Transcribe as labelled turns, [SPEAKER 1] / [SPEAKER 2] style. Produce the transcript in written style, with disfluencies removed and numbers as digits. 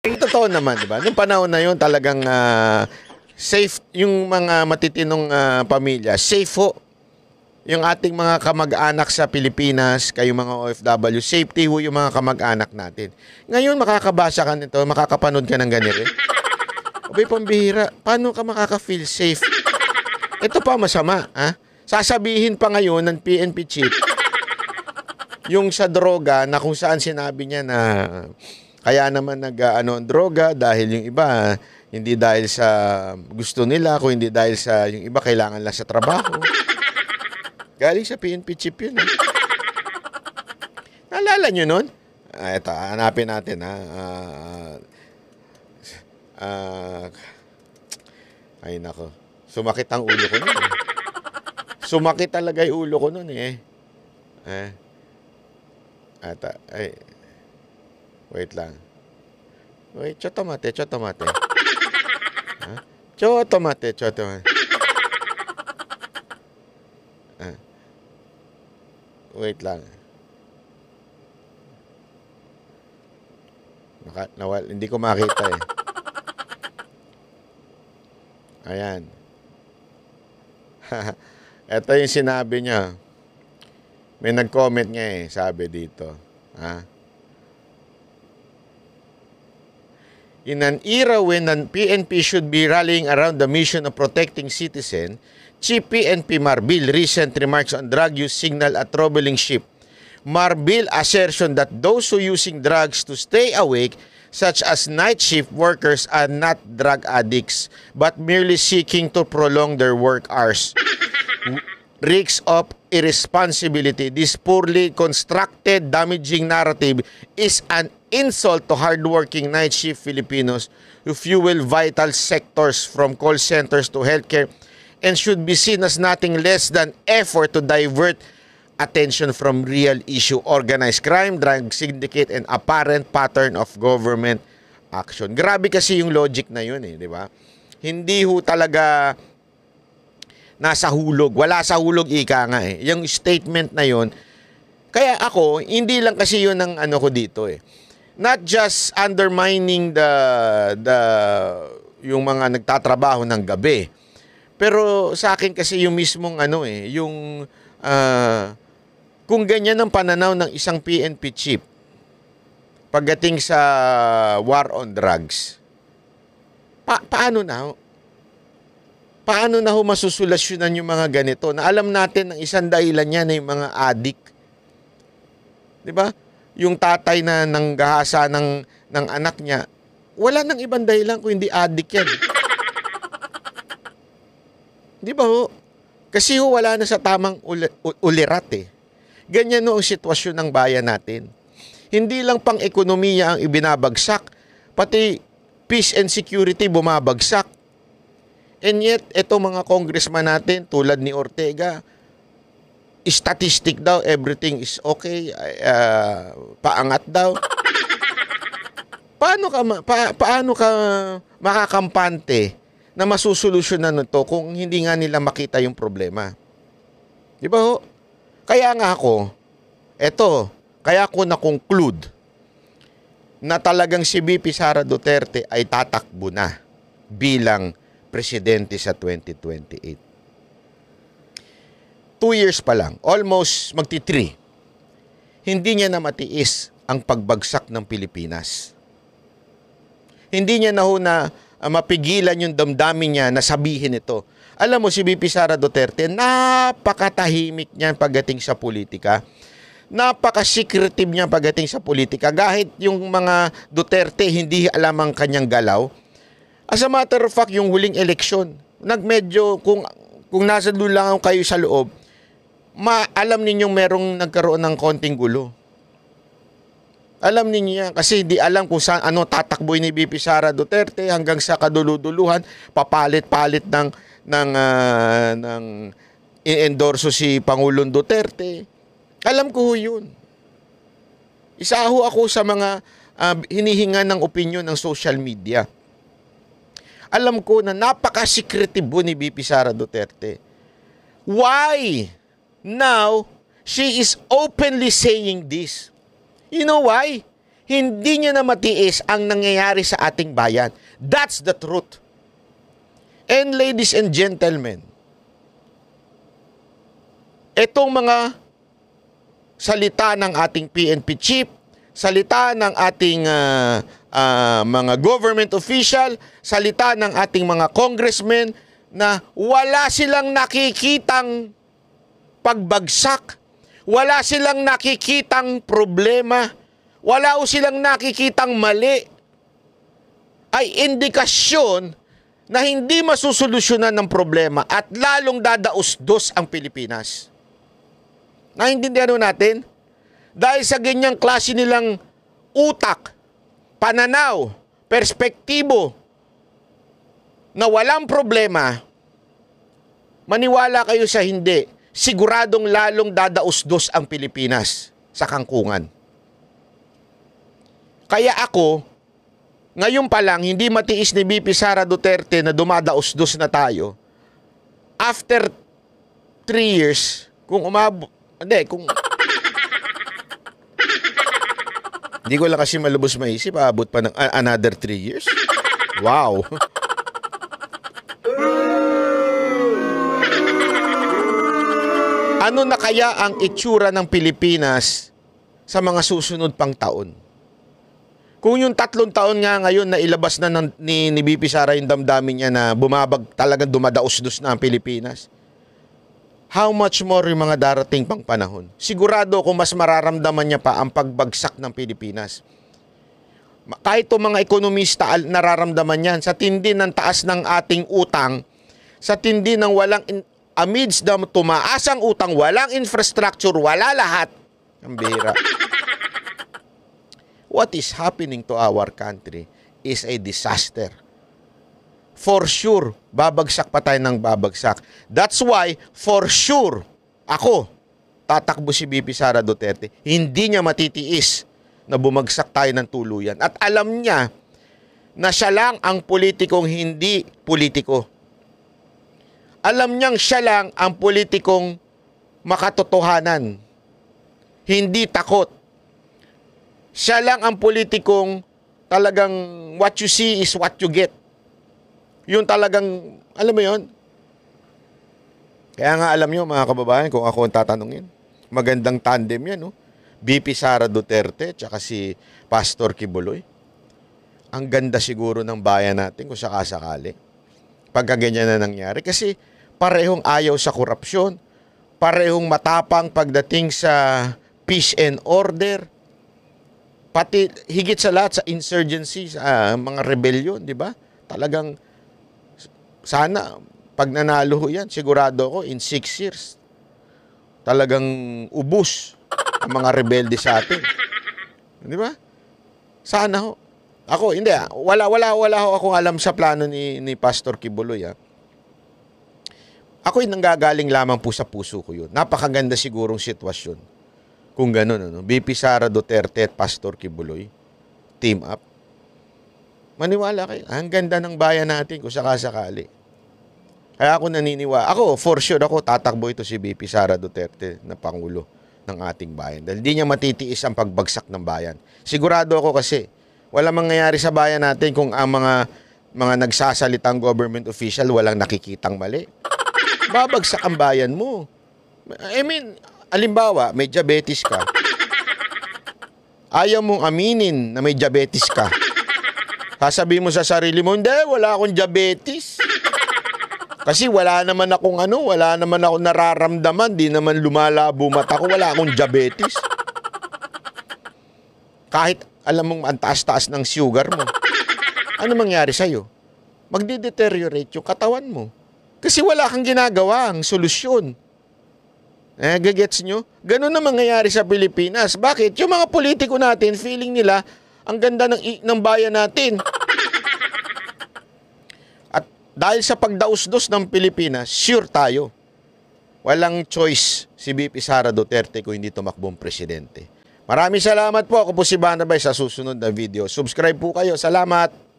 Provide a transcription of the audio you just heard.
[SPEAKER 1] Totoo naman, di ba? Nung panahon na yun, talagang safe yung mga matitinong pamilya. Safe ho. Yung ating mga kamag-anak sa Pilipinas, kayo mga OFW, safety ho yung mga kamag-anak natin. Ngayon, makakabasa ka nito, makakapanood ka ng ganito. Abay, pambihira, paano ka makaka-feel safe? Ito pa masama, ha? Sasabihin pa ngayon ng PNP chief, yung sa droga na kung saan sinabi niya na kaya naman droga dahil yung iba, hindi dahil sa gusto nila, kung hindi dahil sa yung iba kailangan lang sa trabaho. Galing sa PNP chief yun. Naalala nyo nun? Ito, hanapin natin. Ay nako. Sumakit ang ulo ko nun. Sumakit talaga yung ulo ko nun eh. Wait lang. Wait, chotomate. Chotomate. Wait lang. Hindi ko makita eh. Ayan. Ito yung sinabi niya. May nag-comment nga eh, sabi dito. In an era when the PNP should be rallying around the mission of protecting citizens, Chief PNP Marbil recent remarks on drug use signal a troubling shift. Marbil assertion that those who using drugs to stay awake, such as night shift workers, are not drug addicts, but merely seeking to prolong their work hours. Risks of irresponsibility. This poorly constructed, damaging narrative is an insult to hardworking night shift Filipinos who fuel vital sectors from call centers to healthcare, and should be seen as nothing less than effort to divert attention from real issue, organized crime, drug syndicate, and apparent pattern of government action. Grabe kasi yung logic na yun eh, di ba? Hindi ho talaga nasa hulog. Wala sa hulog, ika nga eh. Yung statement na yun, kaya ako, hindi lang kasi yun ang ano ko dito eh. Not just undermining yung mga nagtatrabaho ng gabi. Pero sa akin kasi yung mismong kung ganyan ang pananaw ng isang PNP chief pagdating sa war on drugs, paano na ho masusolusyonan yung mga ganito na alam natin ang isang dahilan niya na yung mga addict. 'Di ba? Yung tatay na nanggahasa ng anak niya, wala nang ibang dahilan kung hindi addict yan. Di ba ho? Kasi ho wala na sa tamang ulirat eh. Ganyan no ang sitwasyon ng bayan natin. Hindi lang pang ekonomiya ang ibinabagsak, pati peace and security bumabagsak. And yet, ito mga congressman natin tulad ni Ortega, statistic daw, everything is okay, paangat daw. Paano ka makakampante na masusolusyonan nito kung hindi nga nila makita yung problema? Di ba ho? Kaya nga ako, kaya ako na-conclude na talagang si VP Sara Duterte ay tatakbo na bilang presidente sa 2028. 2 years pa lang, almost magti-3, hindi niya na matiis ang pagbagsak ng Pilipinas. Hindi niya na ho na mapigilan yung damdamin niya na sabihin ito. Alam mo, si VP Sara Duterte, napakatahimik niyan pagdating sa politika. Napaka-secretive niya pagdating sa politika. Kahit yung mga Duterte hindi alam ang kanyang galaw. As a matter of fact, yung huling eleksyon, nagmedyo, kung nasa doon lang kayo sa loob, alam ninyong merong nagkaroon ng konting gulo. Alam niyo yan kasi hindi alam kung saan tatakboy ni VP Sara Duterte hanggang sa kaduluduluhan, papalit-palit ng i-endorso si Pangulong Duterte. Alam ko ho yun. Isa ho ako sa mga hinihinga ng opinion ng social media. Alam ko na napaka-secretive ni VP Sara Duterte. Why? Now, she is openly saying this. You know why? Hindi niya na matiis ang nangyayari sa ating bayan. That's the truth. And ladies and gentlemen, itong mga salita ng ating PNP chief, salita ng ating mga government official, salita ng ating mga congressmen na wala silang nakikitang pagbagsak, wala silang nakikitang problema, wala silang nakikitang mali, ay indikasyon na hindi masusolusyonan ng problema at lalong dadaos-dos ang Pilipinas. Naintindihan natin? Dahil sa ganyang klase nilang utak, pananaw, perspektibo na walang problema, maniwala kayo sa hindi, siguradong lalong dadaos-dos ang Pilipinas sa kangkungan. Kaya ako, ngayon pa lang, hindi matiis ni VP Sara Duterte na dumadaos-dos na tayo. After 3 years, hindi ko lang kasi malubos maisip, aabot pa ng another 3 years. Wow. Ano na kaya ang itsura ng Pilipinas sa mga susunod pang taon? Kung yung 3 taon nga ngayon na ilabas na ni VP Sara yung damdamin niya na talagang dumadaos-dos na ang Pilipinas, how much more yung mga darating pang panahon? Sigurado ko mas mararamdaman niya pa ang pagbagsak ng Pilipinas. Kahit itong mga ekonomista nararamdaman yan sa tindi ng taas ng ating utang, sa tindi ng amidst ng tumaasang utang, walang infrastructure, wala lahat. Ang bihira. What is happening to our country is a disaster. For sure, babagsak pa tayo ng babagsak. That's why, for sure, ako, tatakbo si VP Sara Duterte. Hindi niya matitiis na bumagsak tayo ng tuluyan. At alam niya na siya lang ang politikong hindi politiko. Alam niyang siya lang ang politikong makatotohanan. Hindi takot. Siya lang ang politikong talagang what you see is what you get. Yung talagang, alam mo yun? Kaya nga alam nyo mga kababayan, kung ako ang tatanungin, magandang tandem yan, no? VP Sara Duterte tsaka si Pastor Kibuloy. Ang ganda siguro ng bayan natin kung sakasakali. Pagka ganyan na nangyari. Kasi parehong ayaw sa korupsyon, parehong matapang pagdating sa peace and order, pati higit sa lahat sa insurgency, sa mga rebellion, di ba? Talagang sana, pag nanalo yan, sigurado ako, in 6 years, talagang ubus ang mga rebelde sa atin. Di ba? Sana ho. Ako, hindi. Wala ho akong alam sa plano ni Pastor Kibuloy. Ako'y nanggagaling lamang po sa puso ko yun. Napakaganda sigurong sitwasyon. Kung gano'n, ano? VP Sara Duterte at Pastor Kibuloy, team up. Maniwala kayo. Ang ganda ng bayan natin kung sakasakali. Kaya ako naniniwala. Ako, for sure ako, tatakbo ito si VP Sara Duterte na Pangulo ng ating bayan. Dahil di niya matitiis ang pagbagsak ng bayan. Sigurado ako kasi, wala mangyayari sa bayan natin kung ang mga nagsasalitang government official walang nakikitang mali. Babagsak ang bayan mo. I mean, alimbawa, may diabetes ka. Ayaw mong aminin na may diabetes ka. Sasabihin mo sa sarili mo, hindi, wala akong diabetes. Kasi wala naman akong nararamdaman, di naman lumalabo mata ko, wala akong diabetes. Kahit alam mong ang taas-taas ng sugar mo, ano mangyari sa'yo? Magde-deteriorate yung katawan mo. Kasi wala kang ginagawa ang solusyon. Gagets nyo? Ganun na mangyayari sa Pilipinas. Bakit? Yung mga politiko natin, feeling nila, ang ganda ng bayan natin. At dahil sa pagdaos-dos ng Pilipinas, sure tayo, walang choice si VP Sara Duterte kung hindi tumakbong presidente. Maraming salamat po. Ako po si Banabay sa susunod na video. Subscribe po kayo. Salamat!